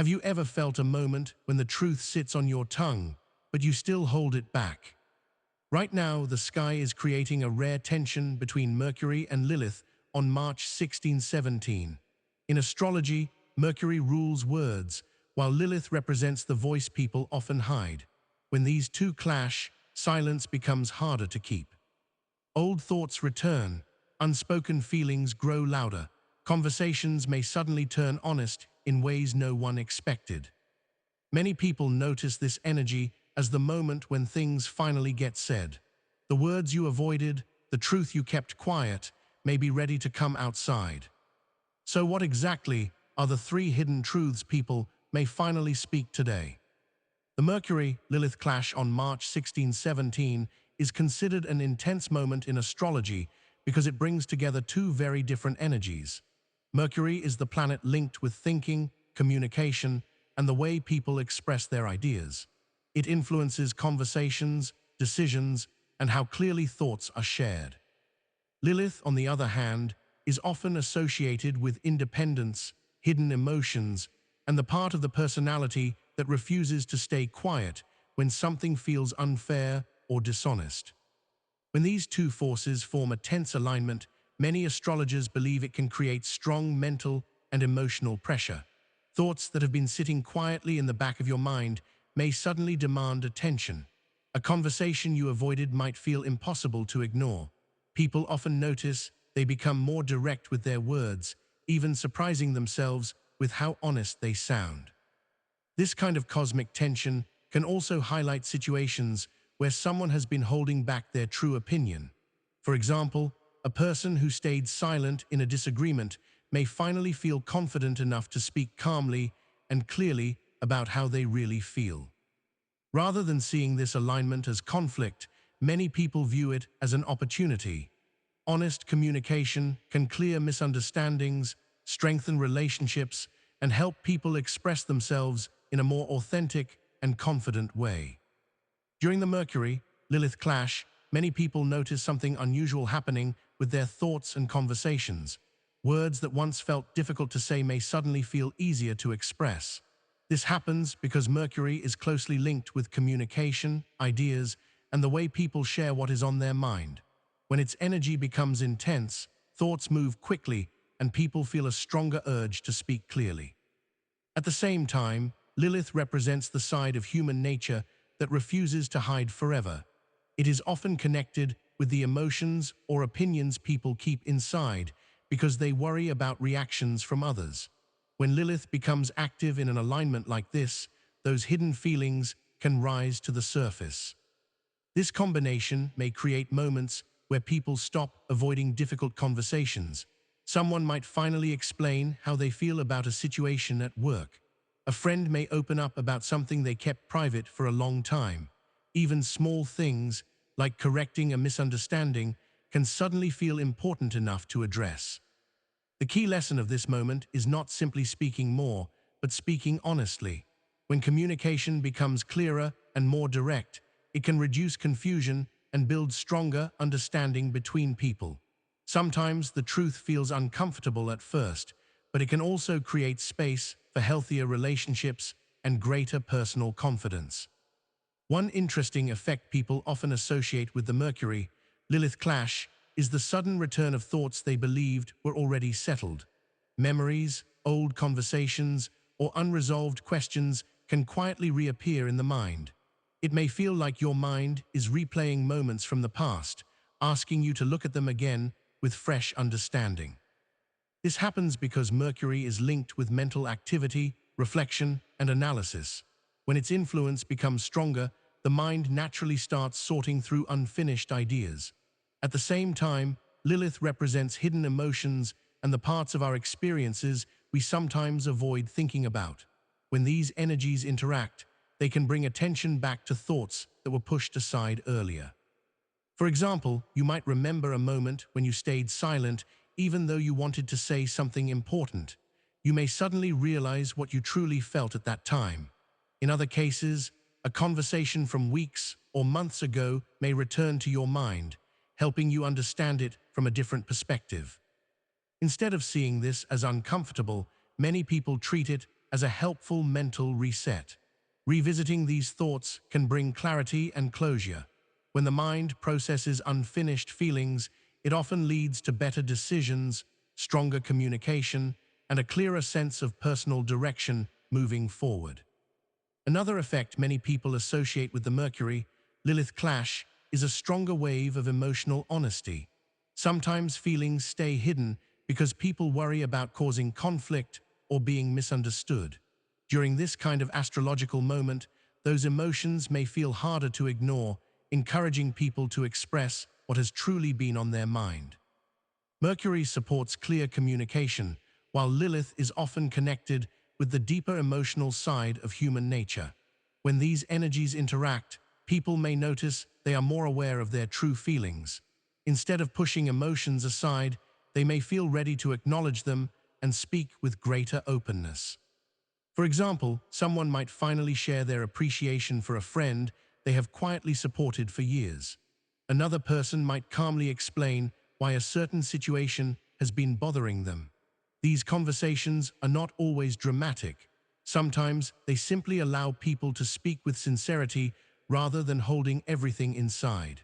Have you ever felt a moment when the truth sits on your tongue, but you still hold it back? Right now, the sky is creating a rare tension between Mercury and Lilith on March 1617. In astrology, Mercury rules words, while Lilith represents the voice people often hide. When these two clash, silence becomes harder to keep. Old thoughts return, unspoken feelings grow louder, conversations may suddenly turn honest in ways no one expected. Many people notice this energy as the moment when things finally get said. The words you avoided, the truth you kept quiet, may be ready to come outside. So what exactly are the three hidden truths people may finally speak today? The Mercury-Lilith clash on March 1617 is considered an intense moment in astrology because it brings together two very different energies. Mercury is the planet linked with thinking, communication, and the way people express their ideas. It influences conversations, decisions, and how clearly thoughts are shared. Lilith, on the other hand, is often associated with independence, hidden emotions, and the part of the personality that refuses to stay quiet when something feels unfair or dishonest. When these two forces form a tense alignment, many astrologers believe it can create strong mental and emotional pressure. Thoughts that have been sitting quietly in the back of your mind may suddenly demand attention. A conversation you avoided might feel impossible to ignore. People often notice they become more direct with their words, even surprising themselves with how honest they sound. This kind of cosmic tension can also highlight situations where someone has been holding back their true opinion. For example, a person who stayed silent in a disagreement may finally feel confident enough to speak calmly and clearly about how they really feel. Rather than seeing this alignment as conflict, many people view it as an opportunity. Honest communication can clear misunderstandings, strengthen relationships, and help people express themselves in a more authentic and confident way. During the Mercury-Lilith clash, many people notice something unusual happening with their thoughts and conversations. Words that once felt difficult to say may suddenly feel easier to express. This happens because Mercury is closely linked with communication, ideas, and the way people share what is on their mind. When its energy becomes intense, thoughts move quickly and people feel a stronger urge to speak clearly. At the same time, Lilith represents the side of human nature that refuses to hide forever. It is often connected with the emotions or opinions people keep inside because they worry about reactions from others. When Lilith becomes active in an alignment like this, those hidden feelings can rise to the surface. This combination may create moments where people stop avoiding difficult conversations. Someone might finally explain how they feel about a situation at work. A friend may open up about something they kept private for a long time. Even small things, like correcting a misunderstanding, can suddenly feel important enough to address. The key lesson of this moment is not simply speaking more, but speaking honestly. When communication becomes clearer and more direct, it can reduce confusion and build stronger understanding between people. Sometimes the truth feels uncomfortable at first, but it can also create space for healthier relationships and greater personal confidence. One interesting effect people often associate with the Mercury-Lilith clash is the sudden return of thoughts they believed were already settled. Memories, old conversations, or unresolved questions can quietly reappear in the mind. It may feel like your mind is replaying moments from the past, asking you to look at them again with fresh understanding. This happens because Mercury is linked with mental activity, reflection, and analysis. When its influence becomes stronger, the mind naturally starts sorting through unfinished ideas. At the same time, Lilith represents hidden emotions and the parts of our experiences we sometimes avoid thinking about. When these energies interact, they can bring attention back to thoughts that were pushed aside earlier. For example, you might remember a moment when you stayed silent even though you wanted to say something important. You may suddenly realize what you truly felt at that time. In other cases, a conversation from weeks or months ago may return to your mind, helping you understand it from a different perspective. Instead of seeing this as uncomfortable, many people treat it as a helpful mental reset. Revisiting these thoughts can bring clarity and closure. When the mind processes unfinished feelings, it often leads to better decisions, stronger communication, and a clearer sense of personal direction moving forward. Another effect many people associate with the Mercury-Lilith clash is a stronger wave of emotional honesty. Sometimes feelings stay hidden because people worry about causing conflict or being misunderstood. During this kind of astrological moment, those emotions may feel harder to ignore, encouraging people to express what has truly been on their mind. Mercury supports clear communication, while Lilith is often connected with the deeper emotional side of human nature. When these energies interact, people may notice they are more aware of their true feelings. Instead of pushing emotions aside, they may feel ready to acknowledge them and speak with greater openness. For example, someone might finally share their appreciation for a friend they have quietly supported for years. Another person might calmly explain why a certain situation has been bothering them. These conversations are not always dramatic. Sometimes they simply allow people to speak with sincerity rather than holding everything inside.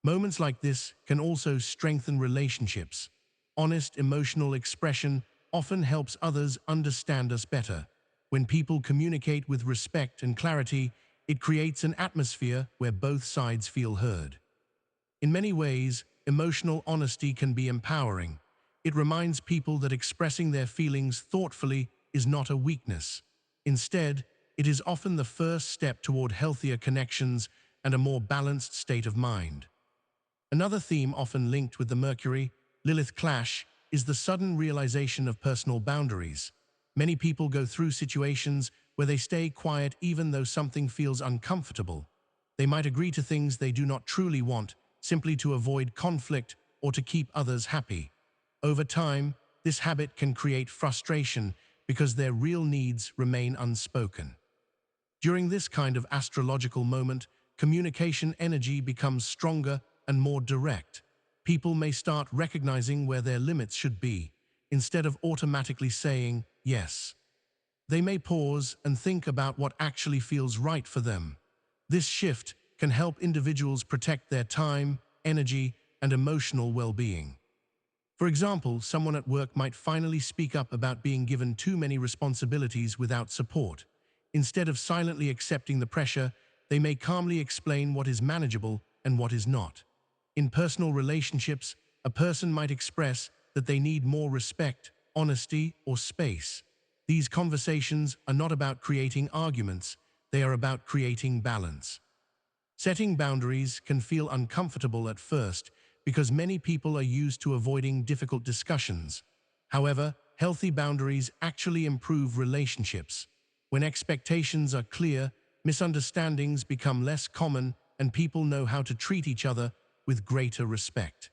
Moments like this can also strengthen relationships. Honest emotional expression often helps others understand us better. When people communicate with respect and clarity, it creates an atmosphere where both sides feel heard. In many ways, emotional honesty can be empowering. It reminds people that expressing their feelings thoughtfully is not a weakness. Instead, it is often the first step toward healthier connections and a more balanced state of mind. Another theme often linked with the Mercury-Lilith clash is the sudden realization of personal boundaries. Many people go through situations where they stay quiet even though something feels uncomfortable. They might agree to things they do not truly want, simply to avoid conflict or to keep others happy. Over time, this habit can create frustration because their real needs remain unspoken. During this kind of astrological moment, communication energy becomes stronger and more direct. People may start recognizing where their limits should be, instead of automatically saying yes. They may pause and think about what actually feels right for them. This shift can help individuals protect their time, energy, and emotional well-being. For example, someone at work might finally speak up about being given too many responsibilities without support. Instead of silently accepting the pressure, they may calmly explain what is manageable and what is not. In personal relationships, a person might express that they need more respect, honesty, or space. These conversations are not about creating arguments, they are about creating balance. Setting boundaries can feel uncomfortable at first because many people are used to avoiding difficult discussions. However, healthy boundaries actually improve relationships. When expectations are clear, misunderstandings become less common and people know how to treat each other with greater respect.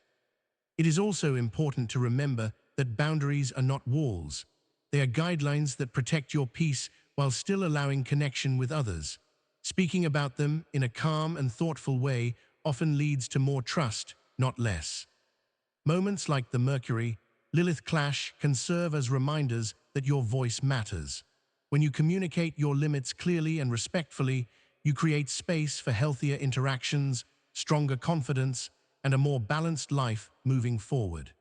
It is also important to remember that boundaries are not walls. They are guidelines that protect your peace while still allowing connection with others. Speaking about them in a calm and thoughtful way often leads to more trust, not less. Moments like the Mercury-Lilith clash can serve as reminders that your voice matters. When you communicate your limits clearly and respectfully, you create space for healthier interactions, stronger confidence, and a more balanced life moving forward.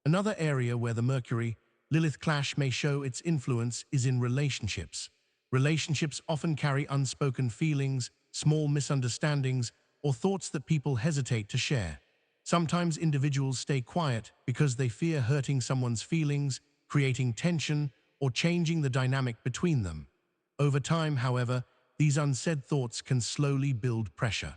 Another area where the Mercury-Lilith clash may show its influence is in relationships. Relationships often carry unspoken feelings, small misunderstandings, or thoughts that people hesitate to share. Sometimes individuals stay quiet because they fear hurting someone's feelings, creating tension, or changing the dynamic between them. Over time, however, these unsaid thoughts can slowly build pressure.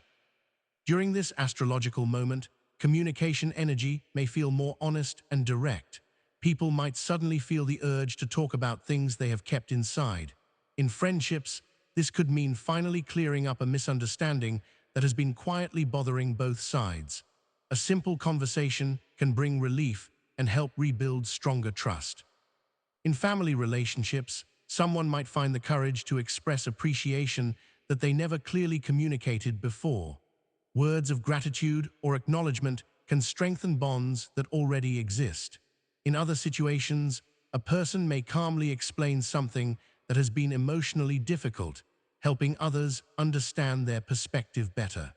During this astrological moment, communication energy may feel more honest and direct. People might suddenly feel the urge to talk about things they have kept inside. In friendships, this could mean finally clearing up a misunderstanding that has been quietly bothering both sides. A simple conversation can bring relief and help rebuild stronger trust. In family relationships, someone might find the courage to express appreciation that they never clearly communicated before. Words of gratitude or acknowledgement can strengthen bonds that already exist. In other situations, A person may calmly explain something that has been emotionally difficult, helping others understand their perspective better.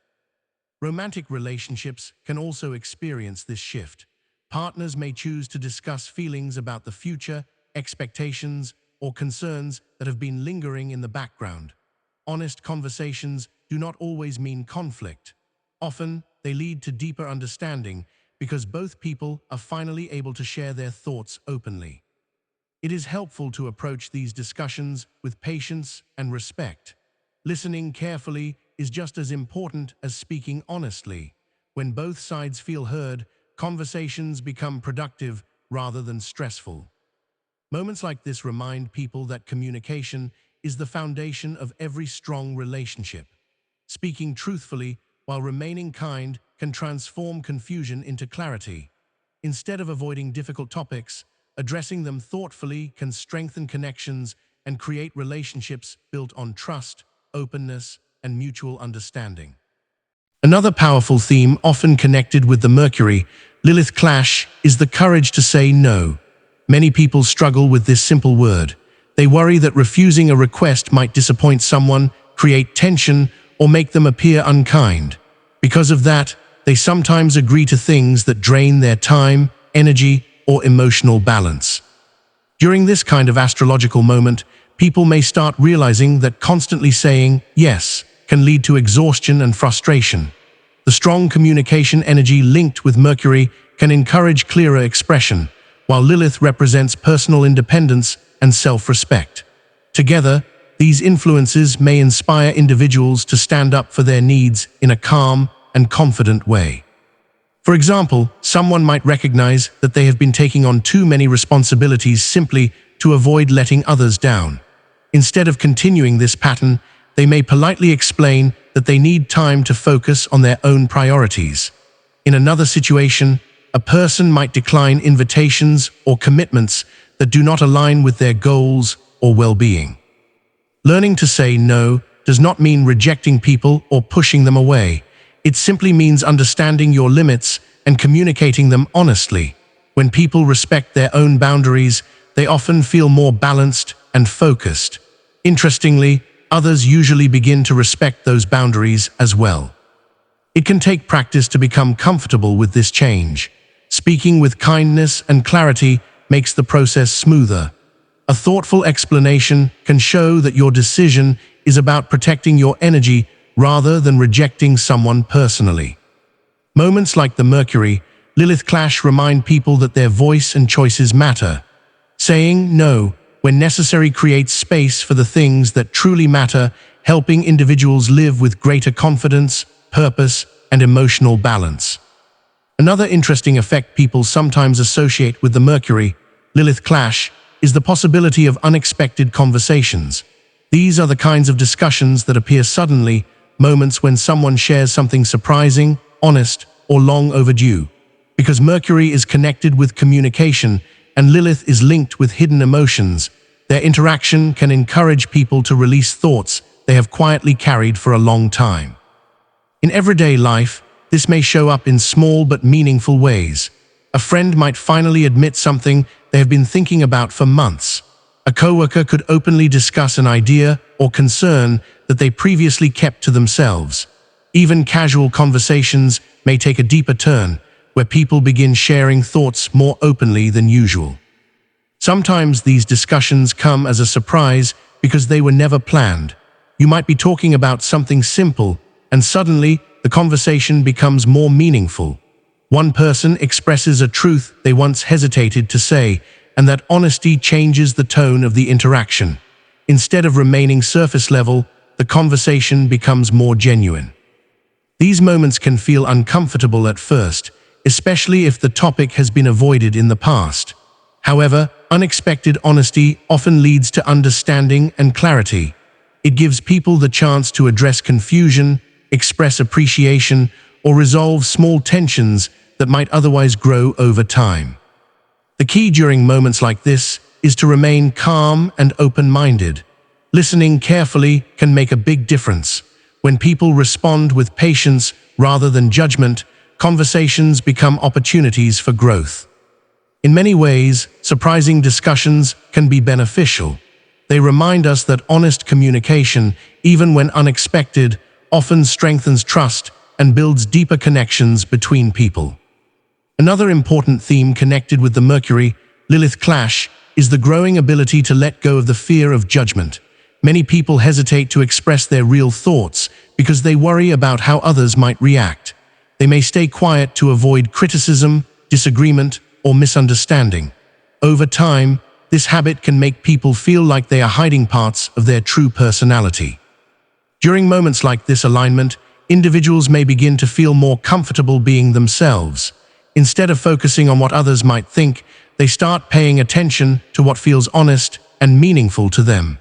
Romantic relationships can also experience this shift. Partners may choose to discuss feelings about the future, expectations, or concerns that have been lingering in the background. Honest conversations do not always mean conflict. Often, they lead to deeper understanding because both people are finally able to share their thoughts openly. It is helpful to approach these discussions with patience and respect. Listening carefully is just as important as speaking honestly. When both sides feel heard, conversations become productive rather than stressful. Moments like this remind people that communication is the foundation of every strong relationship. Speaking truthfully while remaining kind can transform confusion into clarity. Instead of avoiding difficult topics, addressing them thoughtfully can strengthen connections and create relationships built on trust, openness, and mutual understanding. Another powerful theme often connected with the Mercury-Lilith clash is the courage to say no. Many people struggle with this simple word. They worry that refusing a request might disappoint someone, create tension, or make them appear unkind. Because of that, they sometimes agree to things that drain their time, energy, or emotional balance. During this kind of astrological moment, people may start realizing that constantly saying yes can lead to exhaustion and frustration. The strong communication energy linked with Mercury can encourage clearer expression, while Lilith represents personal independence and self-respect. Together, these influences may inspire individuals to stand up for their needs in a calm and confident way. For example, someone might recognize that they have been taking on too many responsibilities simply to avoid letting others down. Instead of continuing this pattern, they may politely explain that they need time to focus on their own priorities. In another situation, a person might decline invitations or commitments that do not align with their goals or well-being. Learning to say no does not mean rejecting people or pushing them away. It simply means understanding your limits and communicating them honestly. When people respect their own boundaries, they often feel more balanced and focused. Interestingly, others usually begin to respect those boundaries as well. It can take practice to become comfortable with this change. Speaking with kindness and clarity makes the process smoother. A thoughtful explanation can show that your decision is about protecting your energy rather than rejecting someone personally. Moments like the Mercury-Lilith clash remind people that their voice and choices matter. Saying no when necessary creates space for the things that truly matter, helping individuals live with greater confidence, purpose, and emotional balance. Another interesting effect people sometimes associate with the Mercury-Lilith clash is the possibility of unexpected conversations. These are the kinds of discussions that appear suddenly, moments when someone shares something surprising, honest, or long overdue. Because Mercury is connected with communication and Lilith is linked with hidden emotions, their interaction can encourage people to release thoughts they have quietly carried for a long time. In everyday life, this may show up in small but meaningful ways. A friend might finally admit something they have been thinking about for months. A coworker could openly discuss an idea or concern that they previously kept to themselves. Even casual conversations may take a deeper turn, where people begin sharing thoughts more openly than usual. Sometimes these discussions come as a surprise because they were never planned. You might be talking about something simple, and suddenly the conversation becomes more meaningful. One person expresses a truth they once hesitated to say, and that honesty changes the tone of the interaction. Instead of remaining surface level, the conversation becomes more genuine. These moments can feel uncomfortable at first, especially if the topic has been avoided in the past. However, unexpected honesty often leads to understanding and clarity. It gives people the chance to address confusion, express appreciation, or resolve small tensions that might otherwise grow over time. The key during moments like this is to remain calm and open-minded. Listening carefully can make a big difference. When people respond with patience rather than judgment, conversations become opportunities for growth. In many ways, surprising discussions can be beneficial. They remind us that honest communication, even when unexpected, often strengthens trust and builds deeper connections between people. Another important theme connected with the Mercury-Lilith clash is the growing ability to let go of the fear of judgment. Many people hesitate to express their real thoughts because they worry about how others might react. They may stay quiet to avoid criticism, disagreement, or misunderstanding. Over time, this habit can make people feel like they are hiding parts of their true personality. During moments like this alignment, individuals may begin to feel more comfortable being themselves. Instead of focusing on what others might think, they start paying attention to what feels honest and meaningful to them.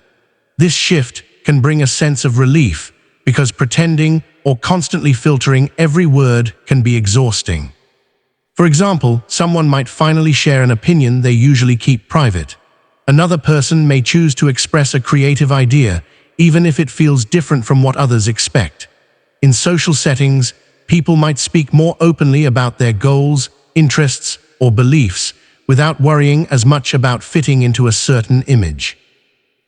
This shift can bring a sense of relief because pretending or constantly filtering every word can be exhausting. For example, someone might finally share an opinion they usually keep private. Another person may choose to express a creative idea, even if it feels different from what others expect. In social settings, people might speak more openly about their goals, interests, or beliefs, without worrying as much about fitting into a certain image.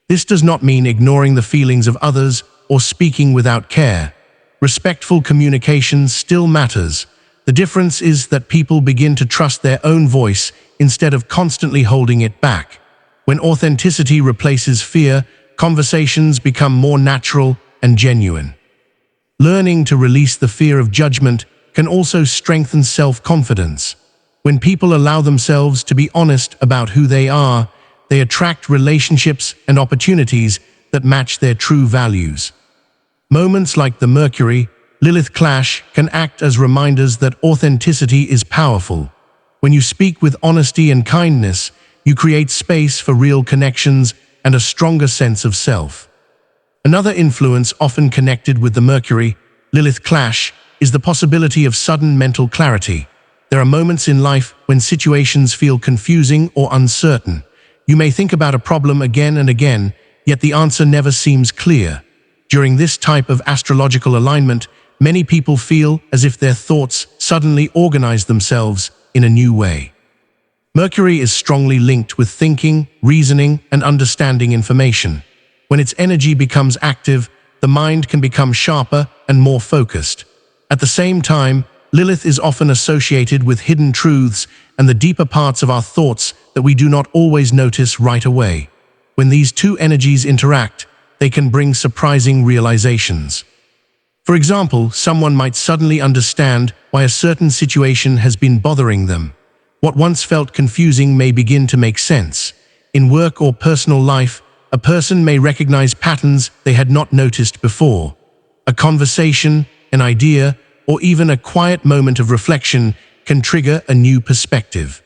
This does not mean ignoring the feelings of others or speaking without care. Respectful communication still matters. The difference is that people begin to trust their own voice instead of constantly holding it back. When authenticity replaces fear, conversations become more natural and genuine. Learning to release the fear of judgment can also strengthen self-confidence. When people allow themselves to be honest about who they are, they attract relationships and opportunities that match their true values. Moments like the Mercury-Lilith clash can act as reminders that authenticity is powerful. When you speak with honesty and kindness, you create space for real connections and a stronger sense of self. Another influence often connected with the Mercury-Lilith clash is the possibility of sudden mental clarity. There are moments in life when situations feel confusing or uncertain. You may think about a problem again and again, yet the answer never seems clear. During this type of astrological alignment, many people feel as if their thoughts suddenly organize themselves in a new way. Mercury is strongly linked with thinking, reasoning, and understanding information. When its energy becomes active, the mind can become sharper and more focused. At the same time, Lilith is often associated with hidden truths and the deeper parts of our thoughts that we do not always notice right away. When these two energies interact, they can bring surprising realizations. For example, someone might suddenly understand why a certain situation has been bothering them. What once felt confusing may begin to make sense. In work or personal life, a person may recognize patterns they had not noticed before. A conversation, an idea, or even a quiet moment of reflection can trigger a new perspective.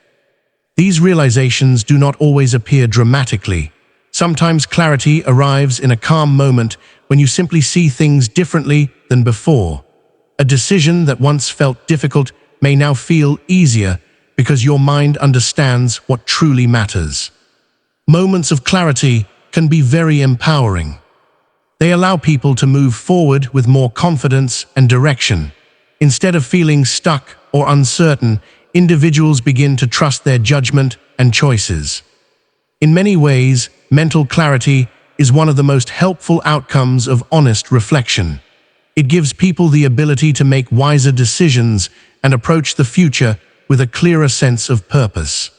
These realizations do not always appear dramatically. Sometimes clarity arrives in a calm moment when you simply see things differently than before. A decision that once felt difficult may now feel easier because your mind understands what truly matters. Moments of clarity can be very empowering. They allow people to move forward with more confidence and direction. Instead of feeling stuck or uncertain, individuals begin to trust their judgment and choices. In many ways, mental clarity is one of the most helpful outcomes of honest reflection. It gives people the ability to make wiser decisions and approach the future with a clearer sense of purpose.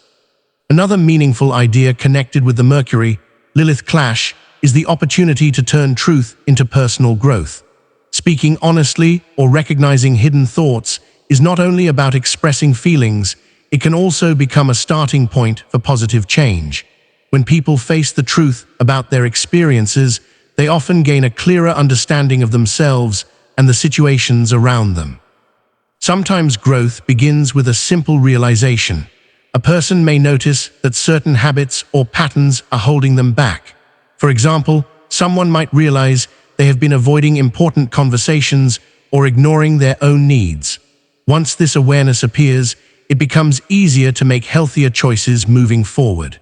Another meaningful idea connected with the Mercury-Lilith clash is the opportunity to turn truth into personal growth. Speaking honestly or recognizing hidden thoughts is not only about expressing feelings, it can also become a starting point for positive change. When people face the truth about their experiences, they often gain a clearer understanding of themselves and the situations around them. Sometimes growth begins with a simple realization. A person may notice that certain habits or patterns are holding them back. For example, someone might realize they have been avoiding important conversations or ignoring their own needs. Once this awareness appears, it becomes easier to make healthier choices moving forward.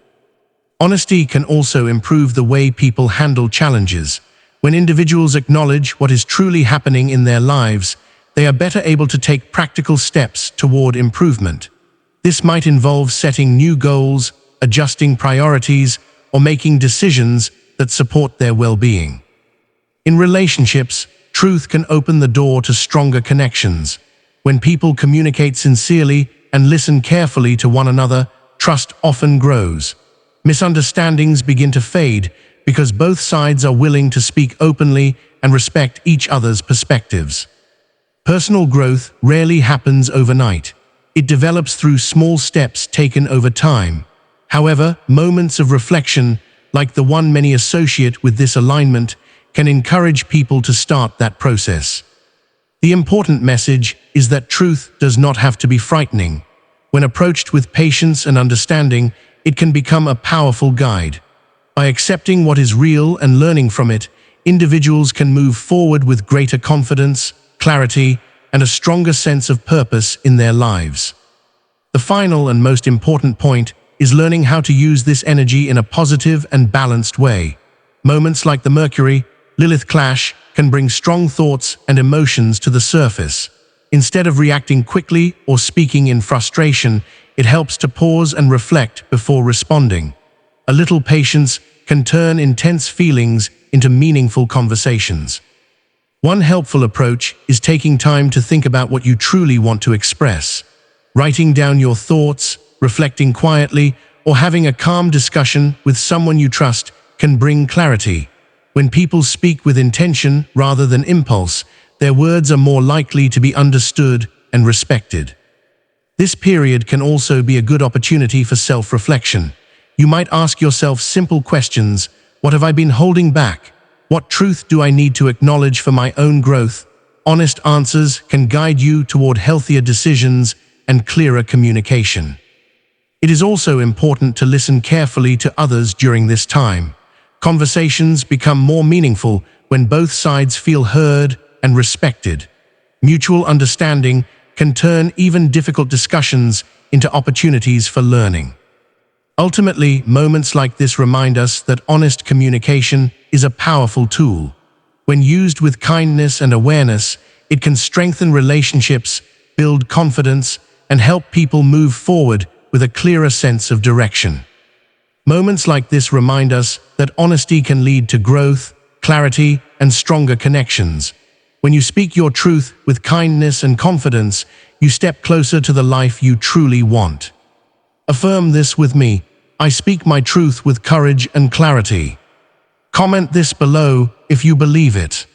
Honesty can also improve the way people handle challenges. When individuals acknowledge what is truly happening in their lives, they are better able to take practical steps toward improvement. This might involve setting new goals, adjusting priorities, or making decisions that support their well-being. In relationships, truth can open the door to stronger connections. When people communicate sincerely and listen carefully to one another, trust often grows. Misunderstandings begin to fade because both sides are willing to speak openly and respect each other's perspectives. Personal growth rarely happens overnight. It develops through small steps taken over time. However, moments of reflection, like the one many associate with this alignment, can encourage people to start that process. The important message is that truth does not have to be frightening. When approached with patience and understanding, it can become a powerful guide. By accepting what is real and learning from it, individuals can move forward with greater confidence, clarity, and a stronger sense of purpose in their lives. The final and most important point is learning how to use this energy in a positive and balanced way. Moments like the Mercury-Lilith clash can bring strong thoughts and emotions to the surface. Instead of reacting quickly or speaking in frustration, it helps to pause and reflect before responding. A little patience can turn intense feelings into meaningful conversations. One helpful approach is taking time to think about what you truly want to express. Writing down your thoughts, reflecting quietly, or having a calm discussion with someone you trust can bring clarity. When people speak with intention rather than impulse, their words are more likely to be understood and respected. This period can also be a good opportunity for self-reflection. You might ask yourself simple questions. What have I been holding back? What truth do I need to acknowledge for my own growth? Honest answers can guide you toward healthier decisions and clearer communication. It is also important to listen carefully to others during this time. Conversations become more meaningful when both sides feel heard and respected. Mutual understanding can turn even difficult discussions into opportunities for learning. Ultimately, moments like this remind us that honest communication is a powerful tool. When used with kindness and awareness, it can strengthen relationships, build confidence, and help people move forward with a clearer sense of direction. Moments like this remind us that honesty can lead to growth, clarity, and stronger connections. When you speak your truth with kindness and confidence, you step closer to the life you truly want. Affirm this with me. I speak my truth with courage and clarity. Comment this below if you believe it.